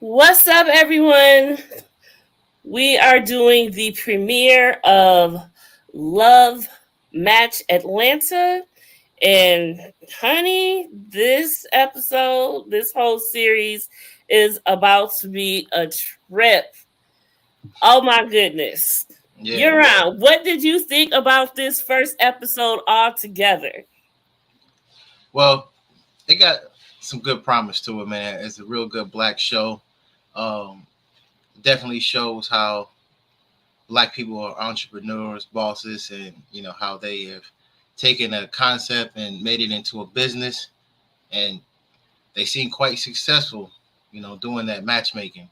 What's up, everyone? We are doing the premiere of Love Match Atlanta. And, honey, this episode, this whole series is about to be a trip. Oh, my goodness. Yeah. You're on. What did you think about this first episode altogether? Well, it got some good promise to it, man. It's a real good black show. Um, Definitely shows how black people are entrepreneurs, bosses, and how they have taken a concept and made it into a business, and they seem quite successful. Doing that matchmaking.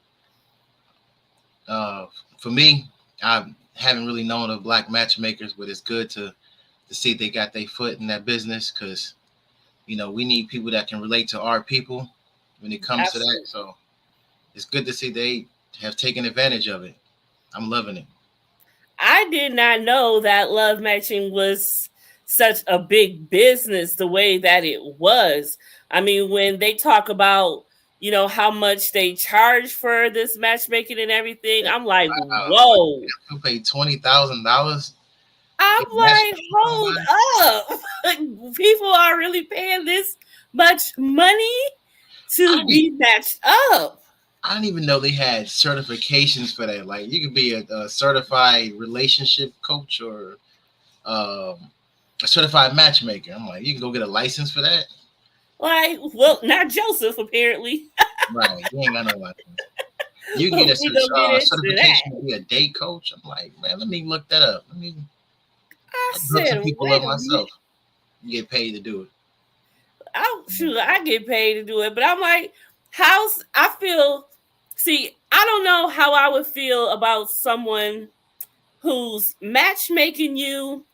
Uh, for me, I haven't really known of black matchmakers, but it's good to see they got their foot in that business because we need people that can relate to our people when it comes to that. Absolutely. So it's good to see they have taken advantage of it. I'm loving it. I did not know that love matching was such a big business the way that it was. I mean, when they talk about, how much they charge for this matchmaking and everything, I'm like, Like whoa. you pay $20,000 I'm get like, matchmaking with hold somebody. up. People are really paying this much money I to didn't, be matched up. I didn't even know they had certifications for that. Like you could be a certified relationship coach or a certified matchmaker. I'm like, you can go get a license for that. Like, well, not Joseph, apparently. Right? You ain't got no license. You can get a We gonna get into that. certification to be a date coach. I'm like, man, let me look that up. I I hook said, some people wait up a minute. myself. You get paid to do it. Shoot, I get paid to do it, but I'm like, how's I feel? See, I don't know how I would feel about someone who's matchmaking you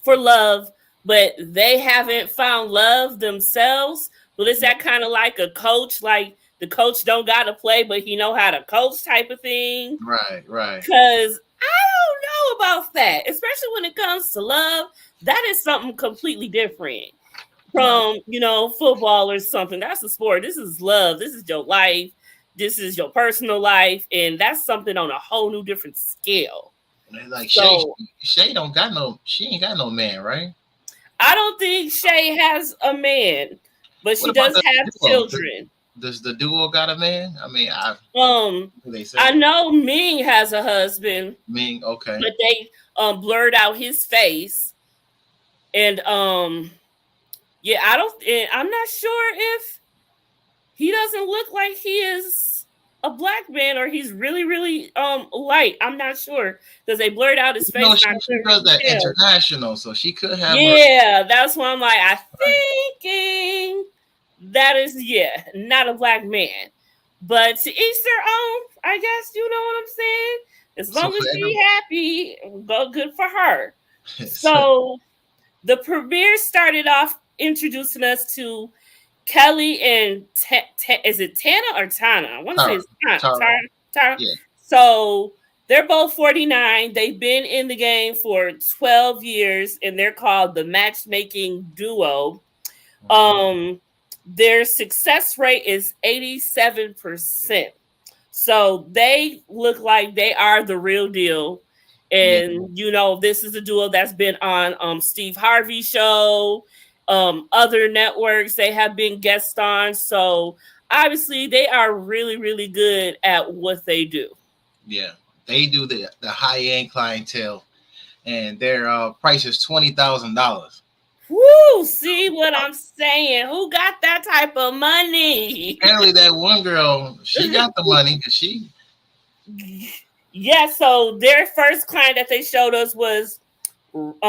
for love, but they haven't found love themselves. Well, is that kind of like a coach? Like the coach don't gotta play, but he know how to coach type of thing? Right, right. Because I don't know about that, especially when it comes to love. That is something completely different Right. from football or something. That's a sport. This is love. This is your life. This is your personal life, and that's something on a whole new different scale. Like So Shay don't got no. She ain't got no man, right? I don't think Shay has a man, but What she about does the have duo? children. Does the duo got a man? I mean, Um, they say. I know Ming has a husband, I mean, okay. but they blurred out his face, and yeah, I don't. I'm not sure if he doesn't look like he is a black man or he's really really light. I'm not sure because they blurred out his face No, and I she couldn't does really that tell. international, so she could have her. Yeah, that's why I'm like, I Right. thinking that is not a black man. But to each their own, I guess you know what I'm saying. As So long for as every, she happy, go good for her. so, So the premiere started off introducing us to Kelly and is it Tana or Tana? I want to say Tara, it's Tana. Tara, Tara. yeah. So they're both 49. They've been in the game for 12 years and they're called the matchmaking duo. Mhm. Their success rate is 87%. So they look like they are the real deal. Yeah, And this is a duo that's been on Steve Harvey show, other networks they have been guest on. So obviously they are really, really good at what they do. yeah. They do the high end clientele, and their price is $20,000. Woo! See what I'm saying? Who got that type of money? Apparently, that one girl, she got the money because she. Yeah, so their first client that they showed us was who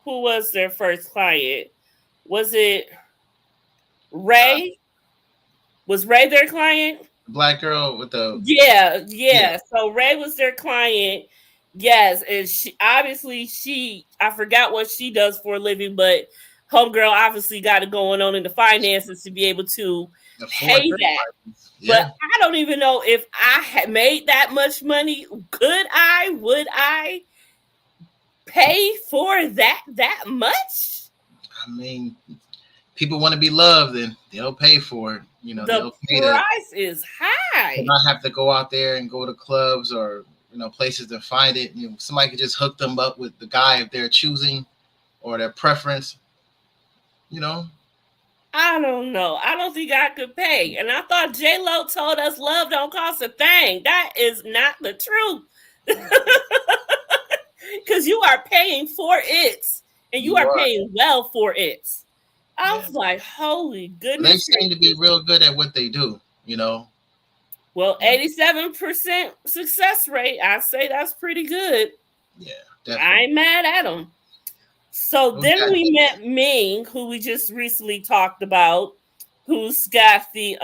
was their first client? Was it Uh, Ray? Was Ray their client? Black girl with the Yeah, yeah. yeah. So Ray was their client. Yes, and she I forgot what she does for a living, but homegirl obviously got it going on in the finances to be able to Afford pay her that. license. But Yeah. I don't even know if I had made that much money. Would I pay for that much? I mean, people want to be loved, then they'll pay for it. You know, The they'll pay price is to high. not have to go out there and go to clubs or places to find it. You know, somebody could just hook them up with the guy if they're choosing or their preference. You know, I don't know. I don't think I could pay. And I thought J Lo told us love don't cost a thing. That is not the truth. Because you are paying for it, and you you are are. paying well for it. I Yeah, was like, holy they goodness seem to be gracious. real good at what they do. You know, Well, and 87% success rate. I say that's pretty good. yeah, I definitely. ain't mad at them. So Who's then that we next? met Ming, who we just recently talked about, who's got the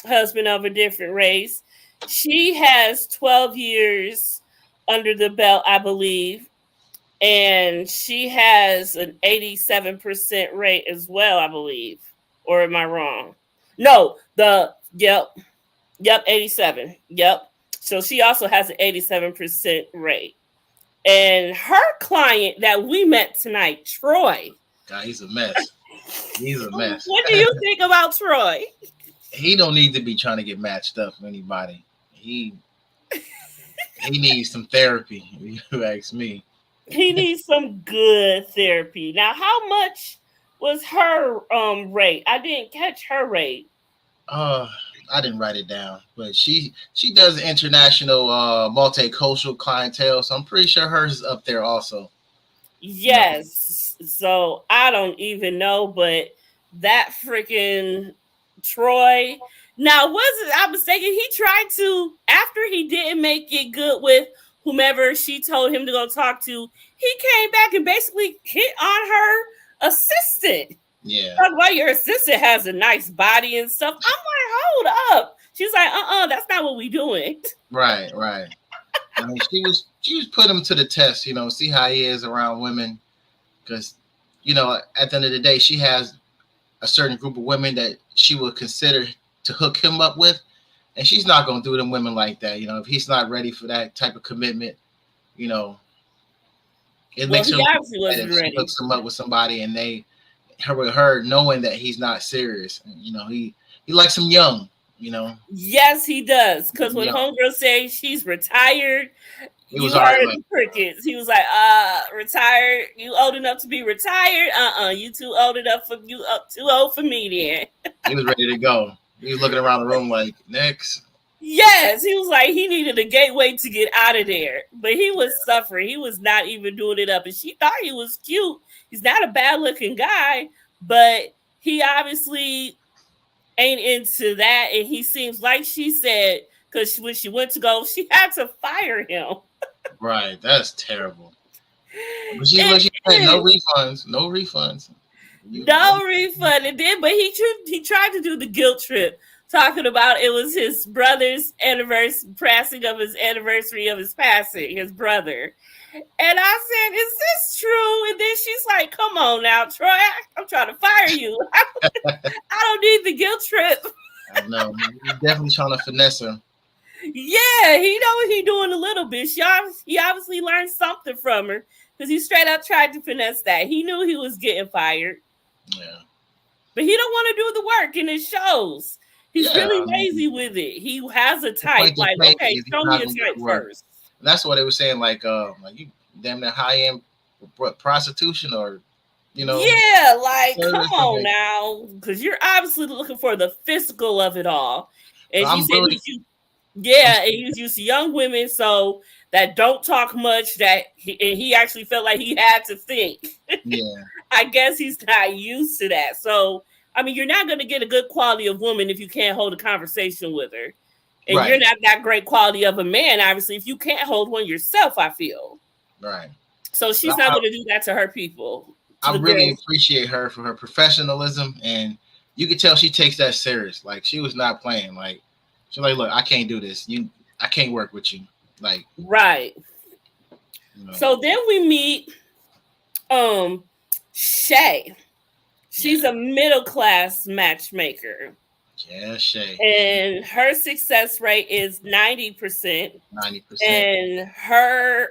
husband of a different race. She has 12 years under the belt, I believe, and she has an 87% rate as well, I believe. Or am I wrong? No, the yep, 87. Yep. So she also has an 87% rate. And her client that we met tonight, Troy. God, he's a mess. He's a mess. What do you think about Troy? He don't need to be trying to get matched up with anybody. He needs some therapy. If you ask me. He needs some good therapy. Now, how much was her rate? I didn't catch her rate. Uh, I didn't write it down, but she does international multicultural clientele, so I'm pretty sure hers is up there also. You know, Yes. So I don't even know, but that freaking Troy. Now, was it? I was thinking he tried to, after he didn't make it good with whomever she told him to go talk to, he came back and basically hit on her assistant. yeah, Talk about your assistant has a nice body and stuff. I'm like, hold up. She's like, that's not what we doing. right, right. I mean, she was put him to the test. You know, see how he is around women, because at the end of the day, she has a certain group of women that she would consider to hook him up with, and she's not going to do them women like that. You know, if he's not ready for that type of commitment, you know, it Well, makes her he look obviously bad if wasn't she ready. hooks him up with somebody and her knowing that he's not serious. You know, he likes him young. You know, Yes, he does. Because when young. Homegirl says she's retired, He was you already heard like, the crickets. He was like, retired? You old enough to be retired? You too old enough for you too old for me then. he was ready to go. He was looking around the room like, next. Yes, he was like he needed a gateway to get out of there. But he was suffering. He was not even doing it up. And she thought he was cute. He's not a bad looking guy, but he obviously ain't into that. And he seems like she said, because when she went to go, she had to fire him. Right, that's terrible. But It she said no is. refunds, no refunds. No. No refund. It did, but he tried to do the guilt trip, talking about it was his brother's anniversary, passing of his anniversary of his passing, his brother. And I said, "Is this true?" And then she's like, "Come on now, Troy, I'm trying to fire you. I don't need the guilt trip." I know. He's definitely trying to finesse her. Yeah, he know what he doing a little bit. He obviously learned something from her because he straight up tried to finesse that. He knew he was getting fired. Yeah. But he don't want to do the work, and it shows. He's Yeah. really I mean, lazy with it. He has a the type. point they're Like, playing okay, is he's show me not a gonna do type the work. first. And that's what they were saying, like you damn near high end prostitution or Yeah, like, come service. on Like, now, because you're obviously looking for the physical of it all. so And she I'm said really I'm yeah, and he's used to young women, so that don't talk much. And he actually felt like he had to think. yeah, I guess he's not used to that. So, I mean, you're not going to get a good quality of woman if you can't hold a conversation with her. And you're right, not that great quality of a man, obviously, if you can't hold one yourself, I feel. right. So But she's not going to do that to her people, to I the really girls. appreciate her for her professionalism, and you could tell she takes that serious. Like she was not playing. Like she's like, look, I can't do this. I can't work with you. Like Right. you know, So then we meet um Shay. She's yeah, a middle class matchmaker. yeah, Shay, And her success rate is 90%. 90%. And her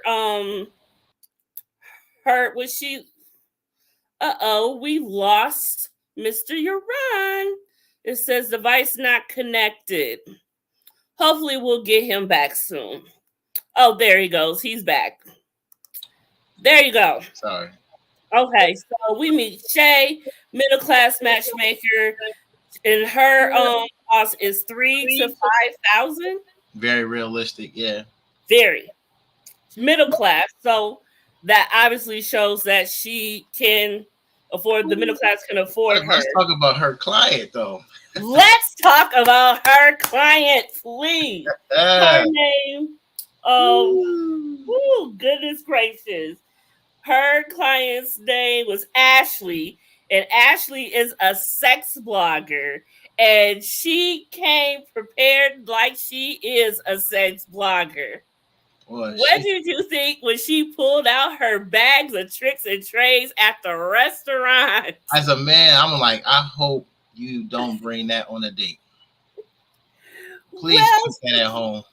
was she we lost. Mr. Yaron. It says device not connected. Hopefully we'll get him back soon. Oh, there he goes. He's back. There you go. Sorry. Okay, so we meet Shay, middle class matchmaker, and her cost is 3 to 5,000. Very realistic, yeah. Very middle class. So that obviously shows that she can afford, the middle class can afford her. Let's talk about her client though. Let's talk about her client, please. Her name, goodness gracious. Her client's name was Ashley, and Ashley is a sex blogger, and she came prepared like she is a sex blogger. Well, what did you think when she pulled out her bags of tricks and trays at the restaurant? As a man, I'm like, I hope you don't bring that on a date. Please keep that at home.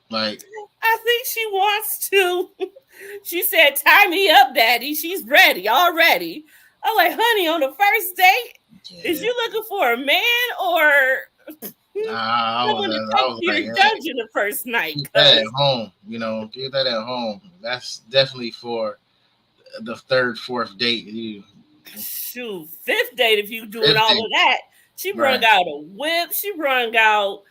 Like, I think she wants to. She said, "Tie me up, Daddy. She's ready already." I'm like, honey, on the first date, is you looking for a man or someone to take to your dungeon the first night? Keep that at home, Keep that at home. That's definitely for the third, fourth date. Shoot, fifth date if you doing all of that. She brung out a whip. She brung out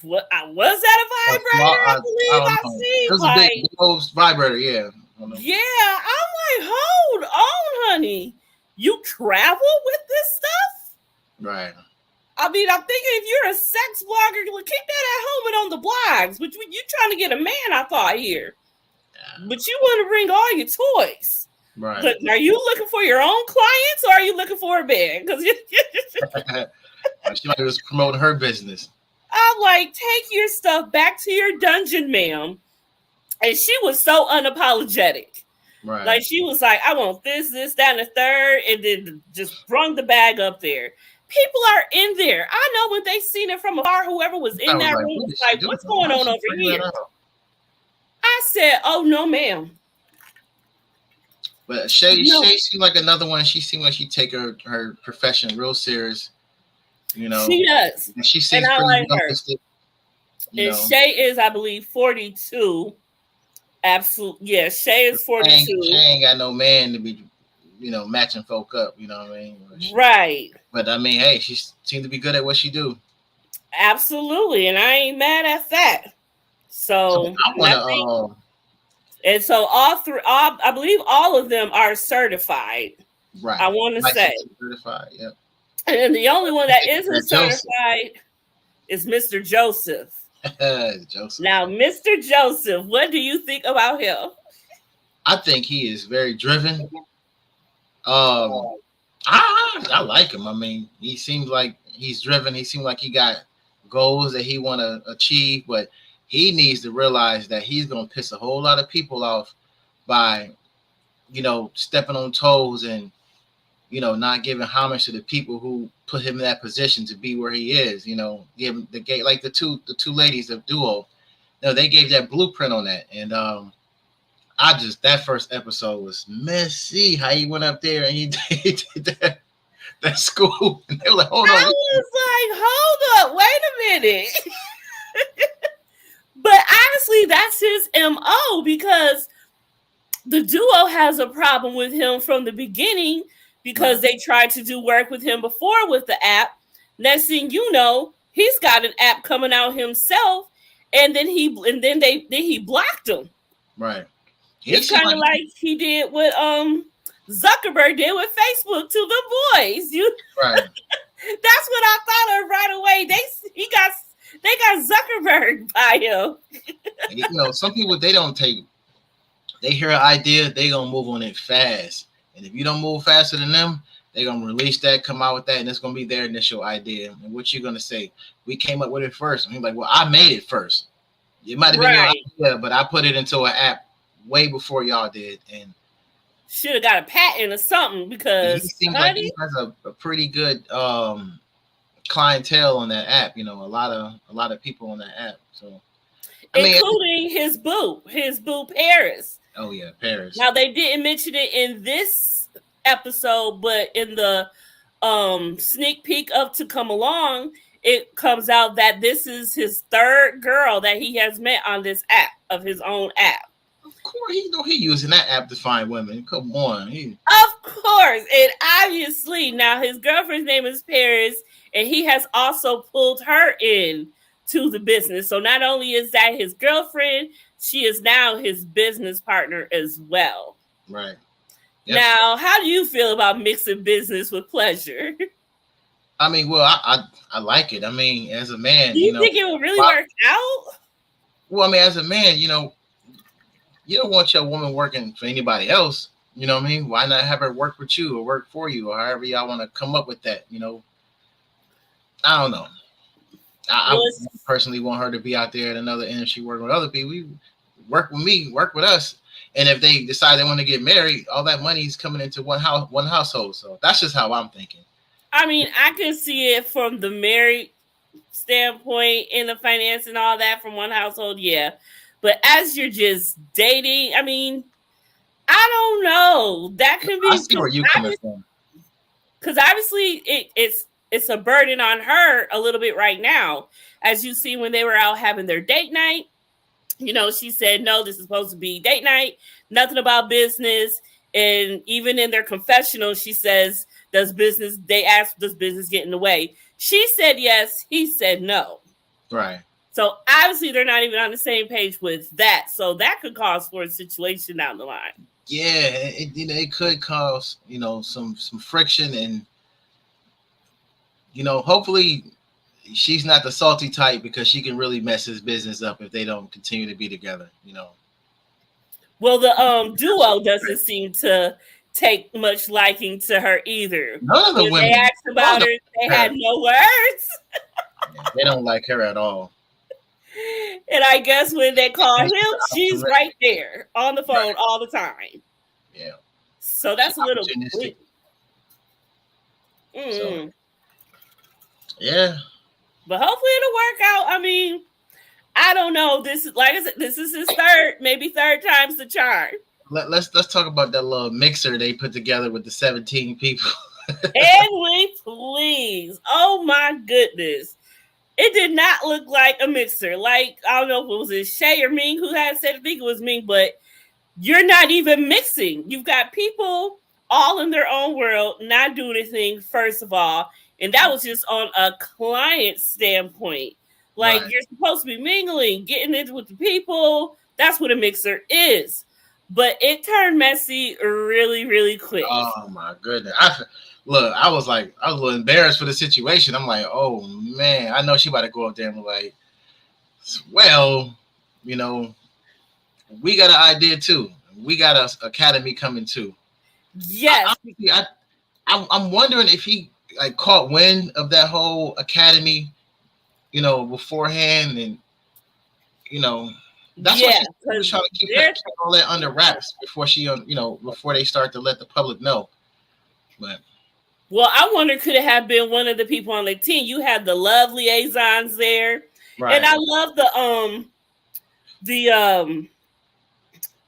what was that, a vibrator? I believe I see. It was a big vibrator, yeah. Yeah, I'm like, hold on, honey. You travel with this stuff? Right. I mean, I'm thinking if you're a sex blogger, keep that at home and on the blogs. But you trying to get a man, I thought here. Yeah. But you want to bring all your toys. Right. But are you looking for your own clients or are you looking for a man? Because she might just promoting her business. I'm like, take your stuff back to your dungeon, ma'am. And she was so unapologetic. Right. Like, she was like, I want this, that, and the third, and then just brung the bag up there. People are in there. I know when they seen it from afar, whoever was in that room was like, what's going on over here? I said, oh, no, ma'am. But Shay seemed like another one. She seemed like she take her profession real serious. She does. And she seems pretty like realistic. And Shay is, I believe, 42. Absolutely. Yeah, Shay is 42. Shay ain't got no man to be, matching folk up. You know what I mean? Right. But I mean, hey, she seemed to be good at what she do. Absolutely, and I ain't mad at that. So I want to. And so I believe all of them are certified. Right. I want to say certified. Yep. And the only one that isn't certified is Mr. Joseph. Joseph. Now, Mr. Joseph, what do you think about him? I think he is very driven. I like him. I mean, he seems like he's driven. He seems like he got goals that he want to achieve, but he needs to realize that he's going to piss a whole lot of people off by, stepping on toes and, not giving homage to the people who put him in that position to be where he is. Give him like the two ladies of Duo. They gave that blueprint on that, and that first episode was messy. How he went up there and he did that school, and they were like, "Hold on." I was like, "Hold up, wait a minute." But honestly, that's his MO because the Duo has a problem with him from the beginning because they tried to do work with him before with the app. Next thing you know, he's got an app coming out himself, and then he blocked him. Right. It's kind of like he did what Zuckerberg did with Facebook to the boys. Right. That's what I thought of right away. They got Zuckerberg by him. Some people they hear an idea, they gonna move on it fast. And if you don't move faster than them, they're gonna release that, come out with that, and it's gonna be their initial idea. And what you're gonna say, we came up with it first. And he's like, well, I made it first. It might have been your idea, but I put it into an app way before y'all did. And should have got a patent or something because he seems like he has a pretty good clientele on that app. A lot of people on that app. So including his boo Paris. Oh yeah, Paris. Now they didn't mention it in this episode, but in the sneak peek of To Come Along, it comes out that this is his third girl that he has met on this app, of his own app. Of course, he using that app to find women. Come on, Of course, and obviously now his girlfriend's name is Paris, and he has also pulled her in to the business. So not only is that his girlfriend, she is now his business partner as well. Right. Yep. Now, how do you feel about mixing business with pleasure? I mean, well, I like it. I mean, as a man, do you think it will really work out? Well, I mean, as a man, you don't want your woman working for anybody else. You know what I mean? Why not have her work with you or work for you, or however y'all want to come up with that? I don't know. I personally want her to be out there at another industry working with other people. We work with me, work with us. And if they decide they want to get married, all that money is coming into one household. So that's just how I'm thinking. I mean, I can see it from the married standpoint in the finance and all that from one household, yeah. But as you're just dating, I mean, I don't know. That can be. I see where you coming from. Because obviously it's a burden on her a little bit right now. As you see when they were out having their date night, she said, no, this is supposed to be date night, nothing about business. And even in their confessional, she says, they asked, does business get in the way? She said yes, he said no. Right. So obviously they're not even on the same page with that. So that could cause for a situation down the line. Yeah, it could cause, some friction, and, hopefully she's not the salty type, because she can really mess his business up if they don't continue to be together, Well, the duo doesn't seem to take much liking to her either. None of the women. They asked about her, they had no words. They don't like her at all. And I guess when they call him, she's right there on the phone all the time. Yeah. So that's a little weird. So, yeah. But hopefully it'll work out. I mean, I don't know. This is, like I said, this is his third time's the charm. Let's talk about that little mixer they put together with the 17 people. Can we please? Oh my goodness. It did not look like a mixer. Like, I don't know if it was Shay or Ming who had said, I think it was Ming, but you're not even mixing. You've got people all in their own world, not doing anything, first of all. And that was just on a client standpoint. Like, right. You're supposed to be mingling, getting into with the people. That's what a mixer is. But it turned messy really, really quick. Oh, my goodness. I was a little embarrassed for the situation. I'm like, oh, man, I know she about to go up there and be like, well, we got an idea, too. We got an academy coming, too. Yes. I'm wondering if he caught wind of that whole academy, beforehand, and that's why she's trying to keep all that under wraps before before they start to let the public know. But I wonder, could it have been one of the people on the team? You had the love liaisons there, right. And I love the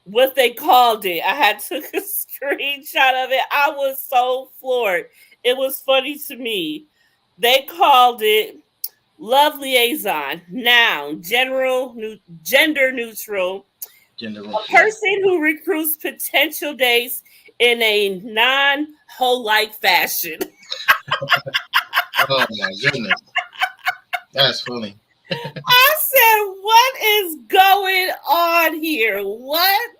what they called it. I had took a screenshot of it. I was so floored. It was funny to me. They called it love liaison, noun, gender neutral. A person who recruits potential dates in a non-hoe-like fashion. Oh my goodness. That's funny. I said, what is going on here? What?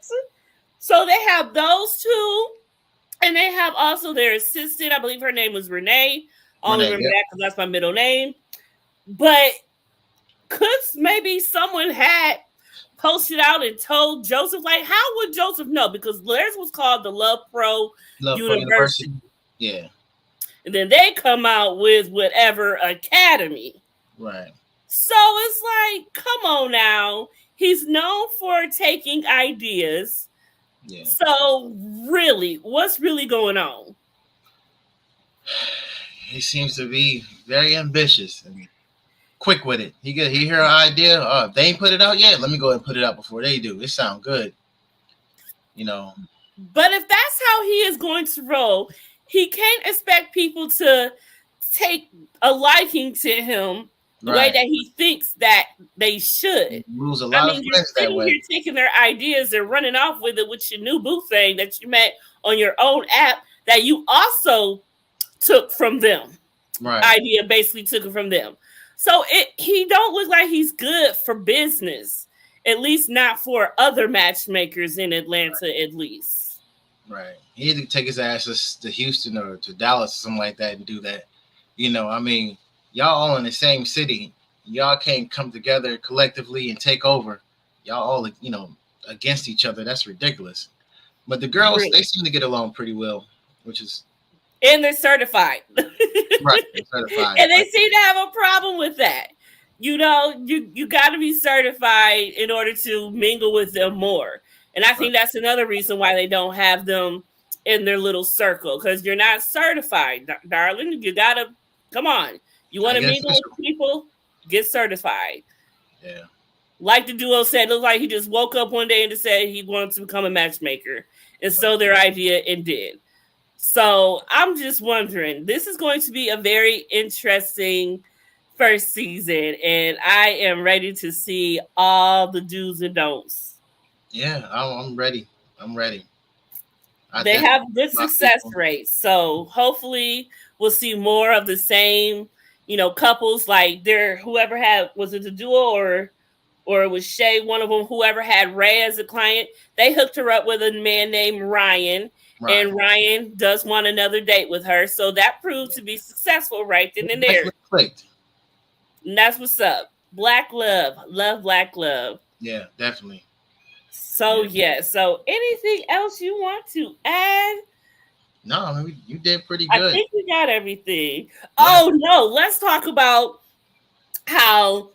So they have those two, and they have also their assistant. I believe her name was Renee. I only remember that because that's my middle name. But could maybe someone had posted out and told Joseph, how would Joseph know? Because theirs was called the Love Pro University. Yeah. And then they come out with whatever academy. Right. So it's like, come on now. He's known for taking ideas. Yeah. So really, what's really going on? He seems to be very ambitious and quick with it. He hear an idea. They ain't put it out yet. Let me go ahead and put it out before they do. It sounds good. You know, But if that's how he is going to roll, he can't expect people to take a liking to him the way right? that he thinks that they should. You lose a I lot of mean, you're friends that sitting way. here taking their ideas and running off with it with your new boo thing that you met on your own app that you also took from them. Right. Idea basically took it from them. So he don't look like he's good for business. At least not for other matchmakers in Atlanta, at least. Right. He had to take his ass to Houston or to Dallas or something like that and do that. You know, I mean, y'all all in the same city. Y'all can't come together collectively and take over. Y'all all, against each other. That's ridiculous. But the girls, they Really. seem to get along pretty well, which is And they're certified. And right. They're certified. they seem to have a problem with that. You know, you got to be certified in order to mingle with them more. And I Right. think that's another reason why they don't have them in their little circle because you're not certified, darling. You got to come on. You I want to guess mingle official. with people? Get certified. Yeah. Like the duo said, it looked like he just woke up one day and just said he wanted to become a matchmaker. And Right. so their idea and did. So I'm just wondering, this is going to be a very interesting first season, and I am ready to see all the do's and don'ts. Yeah. I'm ready. I'm ready. I They definitely have good my faith success on it. rates, so hopefully we'll see more of the same, couples like there. Whoever had was it the duo or it was Shay, one of them, whoever had Ray as a client, they hooked her up with a man named Ryan, Right. and Ryan does want another date with her. So that proved to be successful right then and there. Definitely clicked. And that's what's up. Black love, love black love. Yeah, definitely. So Yeah. yeah. So anything else you want to add? No, I mean, you did pretty I good. think we got everything. Yeah. Oh no, let's talk about how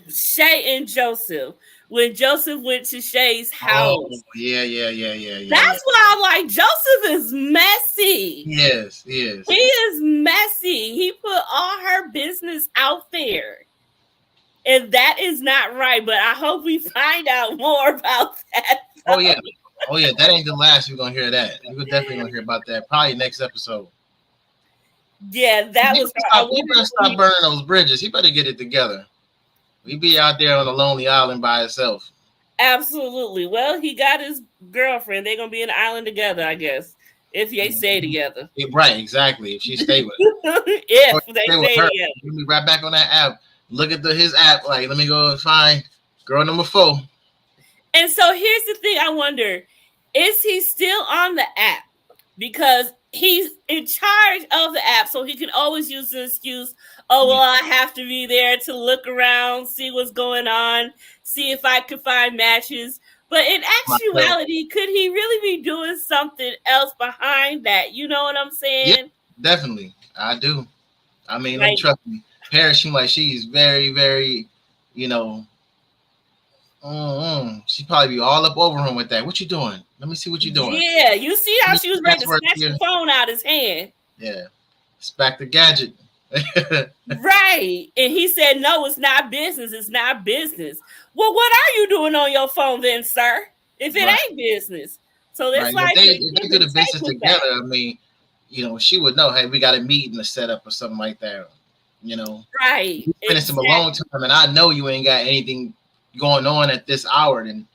Shay and Joseph, when Joseph went to Shay's Oh, house. yeah, yeah, yeah, yeah, yeah, yeah. That's why I'm like, Joseph is messy. Yes, He yes. is messy. He put all her business out there. And that is not right. But I hope we find out more about that. Oh yeah. Oh yeah. That ain't the last we're gonna hear that. We're definitely gonna hear about that. Probably next episode. Yeah, that was. I He wonder better if stop burning those bridges. He better get it together. He be out there on a lonely island by himself. absolutely. Well, he got his girlfriend. They're gonna be in the island together, I guess, if they stay together. Yeah, right, exactly. If she stay with him. Or If they stay with stay her. together. He'll be right back on that app. Look at his app. Like, let me go find girl number 4. And so here's the thing: I wonder, is he still on the app? Because he's in charge of the app, so he can always use the excuse, oh, well, I have to be there to look around, see what's going on, see if I can find matches. But in Myself. actuality, could he really be doing something else behind that? You know what I'm Yeah, saying? definitely. I do. I mean, don't Like, trust me. Paris seems like she's very, very, you know, she'd probably be all up over him with that. What you doing? Let me see what you doing. yeah, you see how Let she me was see ready to password snatch here. the phone out his hand. Yeah. It's back to gadget. Right. And he said, no, it's not business. It's not business. Well, what are you doing on your phone then, sir? If it Right. ain't business. So it's Right. If like they a if they give do and the take business with that. together, I mean, she would know, hey, we got a meeting to set up or something like that. You know, Right. you spending some alone Exactly. time and I know you ain't got anything going on at this hour, then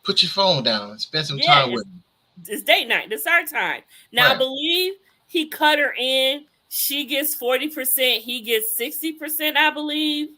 put your phone down and spend some Yeah, time with them. it's date night. It's our time. Now, I Right. believe he cut her in. She gets 40%. He gets 60%, I believe.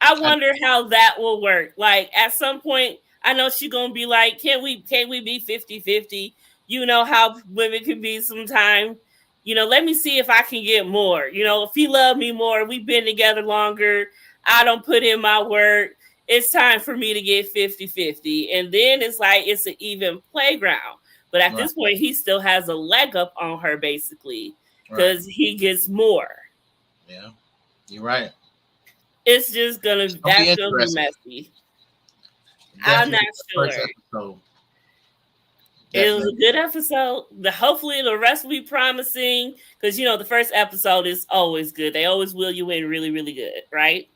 I I, wonder how that will work. Like at some point, I know she's gonna be like, can we be 50-50? You know how women can be sometimes. Let me see if I can get more. If he loved me more, we've been together longer. I don't put in my work. It's time for me to get 50-50. And then it's like it's an even playground. But at right. this point, he still has a leg up on her basically Right. because he gets more. Yeah. You're right. It's just It's gonna be that's gonna be interesting. messy. I'm not Definitely the first sure. episode. It was a Definitely. good episode. Hopefully the rest will be promising because the first episode is always good. They always will you in really, really good, right?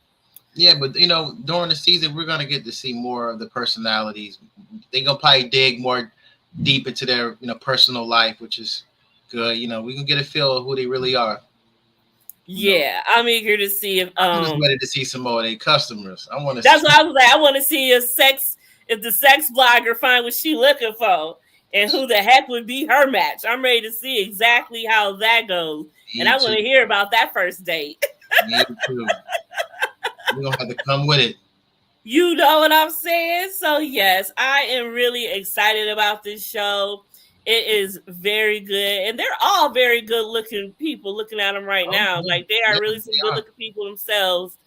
Yeah, but during the season, we're gonna get to see more of the personalities. They gonna probably dig more deep into their personal life, which is good. We can get a feel of who they really are. You know, Yeah, I'm eager to see if I'm just ready to see some more of their customers. I want to that's see. what I was like. I want to see if the sex blogger find what she looking for and who the heck would be her match. I'm ready to see exactly how that goes. And Me I want too. to hear about that first date. Me too. We're gonna have to come with it. You know what I'm saying? So yes, I am really excited about this show. It is very good, and they're all very good looking people. Looking at them right Oh, now, yeah, like they are yeah, really some they good are. looking people themselves.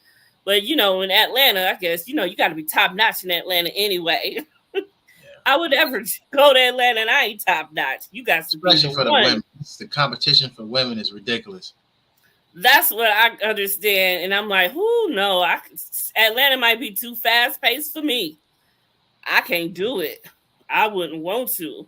But in Atlanta, I guess you got to be top notch in Atlanta anyway. Yeah. I would never go to Atlanta and I ain't top notch. You got to be Especially the for the one. women. The competition for women is ridiculous. That's what I understand, and I'm like, who no, Atlanta might be too fast paced for me. I can't do it. I wouldn't want to.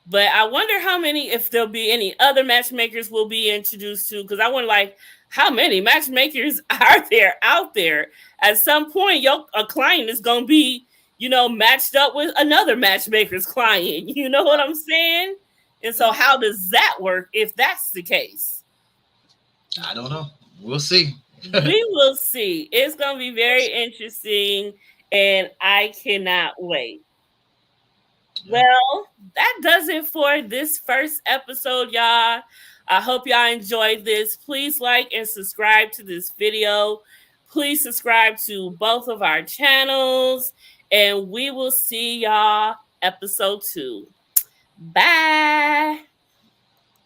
But I wonder how many, if there'll be any other matchmakers we'll be introduced to, because I wonder, like, how many matchmakers are there out there? At some point, a client is going to be, matched up with another matchmaker's client. You know what I'm saying? And so, Yeah. how does that work if that's the case? I don't know. We'll see. We will see. It's going to be very interesting, and I cannot wait. Yeah. Well, that does it for this first episode, y'all. I hope y'all enjoyed this. Please like and subscribe to this video. Please subscribe to both of our channels, and we will see y'all episode 2. Bye.